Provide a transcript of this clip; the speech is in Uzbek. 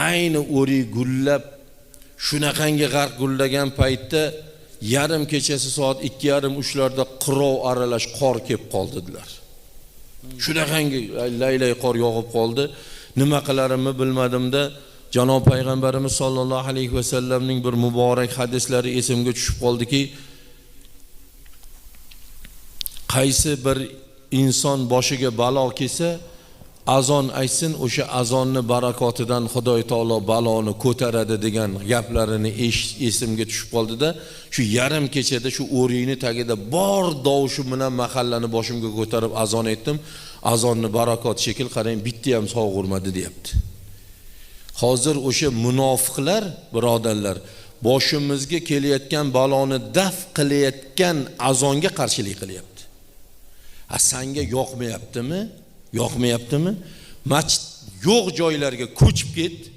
ayni o'rik gullab shunaqangi g'arq gullagan paytda yarim kechasi soat 2:30-3larda qirov aralash qor kelib qoldilar. Shunaqangi laylay qor yog'ib qoldi. Nima qilarimni bilmadimda Janob payg'ambarimiz sollallohu alayhi va sallamning bir muborak hadislari esimga tushib qoldiki, qaysi bir inson boshiga balo kelsa, azon aytsin, o'sha azonni barakotidan Xudoy taolo baloni ko'taradi degan gaplarini esimga tushib qoldida, shu yarim kechada shu o'rikni tagida bor dovushim bilan mahallani boshimga ko'tarib azon aytdim. Azonni barakot shekil qarang, bitta ham sog'urmadi deyapti. Hozir o'sha munofiqlar, birodarlar, boshimizga kelayotgan baloni daf qilayotgan azonga qarshilik qilyapti. Sanga yoqmayaptimi? Yoqmayaptimi? Masjid yo'q joylarga ko'chib ket.